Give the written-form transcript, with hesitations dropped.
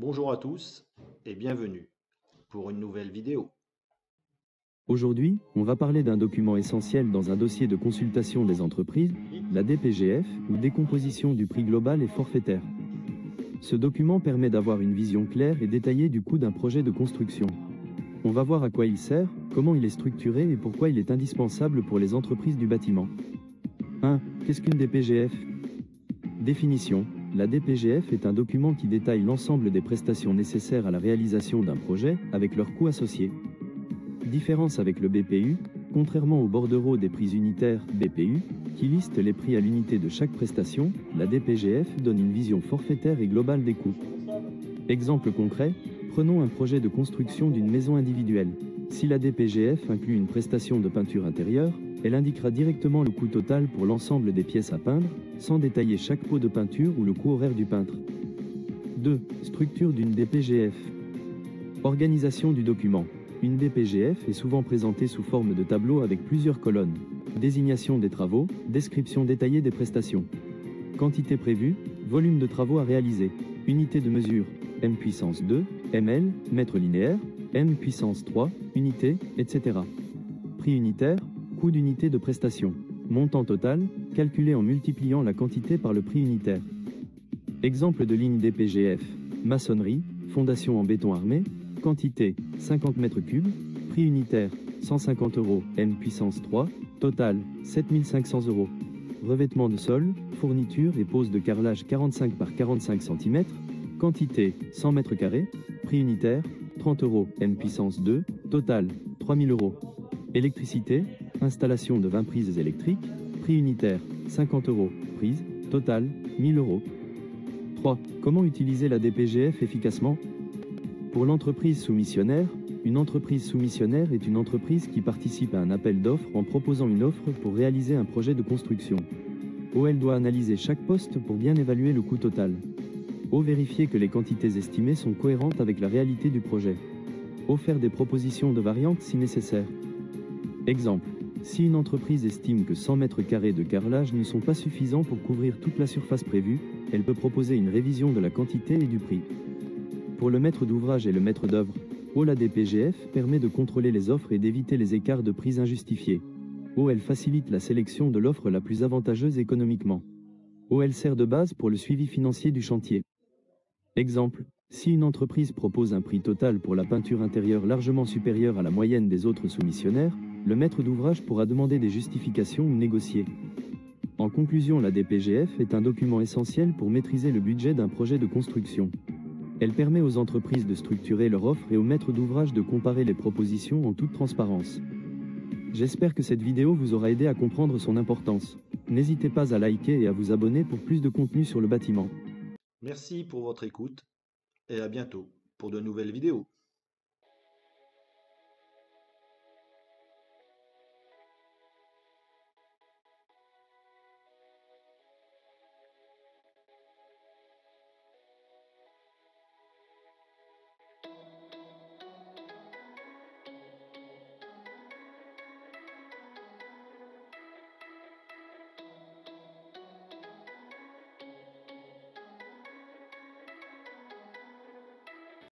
Bonjour à tous et bienvenue pour une nouvelle vidéo. Aujourd'hui, on va parler d'un document essentiel dans un dossier de consultation des entreprises, la DPGF, ou décomposition du prix global et forfaitaire. Ce document permet d'avoir une vision claire et détaillée du coût d'un projet de construction. On va voir à quoi il sert, comment il est structuré et pourquoi il est indispensable pour les entreprises du bâtiment. 1. Qu'est-ce qu'une DPGF? Définition. La DPGF est un document qui détaille l'ensemble des prestations nécessaires à la réalisation d'un projet, avec leurs coûts associés. Différence avec le BPU, contrairement au bordereau des prix unitaires BPU, qui liste les prix à l'unité de chaque prestation, la DPGF donne une vision forfaitaire et globale des coûts. Exemple concret, prenons un projet de construction d'une maison individuelle. Si la DPGF inclut une prestation de peinture intérieure, elle indiquera directement le coût total pour l'ensemble des pièces à peindre, sans détailler chaque pot de peinture ou le coût horaire du peintre. 2. Structure d'une DPGF. Organisation du document. Une DPGF est souvent présentée sous forme de tableau avec plusieurs colonnes. Désignation des travaux, description détaillée des prestations. Quantité prévue, volume de travaux à réaliser. Unité de mesure, M puissance 2, ml, mètre linéaire, M puissance 3, unité, etc. Prix unitaire, coût d'unité de prestation. Montant total, calculé en multipliant la quantité par le prix unitaire. Exemple de ligne DPGF. Maçonnerie, fondation en béton armé, quantité 50 m3, prix unitaire 150 €, M puissance 3, total 7500 €. Revêtement de sol, fourniture et pose de carrelage 45 par 45 cm, quantité 100 m², prix unitaire 30 €, M puissance 2, total 3000 €. Électricité, installation de 20 prises électriques, prix unitaire 50 €, prise, total 1000 €. 3. Comment utiliser la DPGF efficacement? Pour l'entreprise soumissionnaire, une entreprise soumissionnaire est une entreprise qui participe à un appel d'offres en proposant une offre pour réaliser un projet de construction. Elle doit analyser chaque poste pour bien évaluer le coût total. Vérifier que les quantités estimées sont cohérentes avec la réalité du projet. Faire des propositions de variantes si nécessaire. Exemple. Si une entreprise estime que 100 m² de carrelage ne sont pas suffisants pour couvrir toute la surface prévue, elle peut proposer une révision de la quantité et du prix. Pour le maître d'ouvrage et le maître d'œuvre, la DPGF permet de contrôler les offres et d'éviter les écarts de prix injustifiés. Elle facilite la sélection de l'offre la plus avantageuse économiquement. Elle sert de base pour le suivi financier du chantier. Exemple. Si une entreprise propose un prix total pour la peinture intérieure largement supérieur à la moyenne des autres soumissionnaires, le maître d'ouvrage pourra demander des justifications ou négocier. En conclusion, la DPGF est un document essentiel pour maîtriser le budget d'un projet de construction. Elle permet aux entreprises de structurer leur offre et aux maîtres d'ouvrage de comparer les propositions en toute transparence. J'espère que cette vidéo vous aura aidé à comprendre son importance. N'hésitez pas à liker et à vous abonner pour plus de contenu sur le bâtiment. Merci pour votre écoute et à bientôt pour de nouvelles vidéos.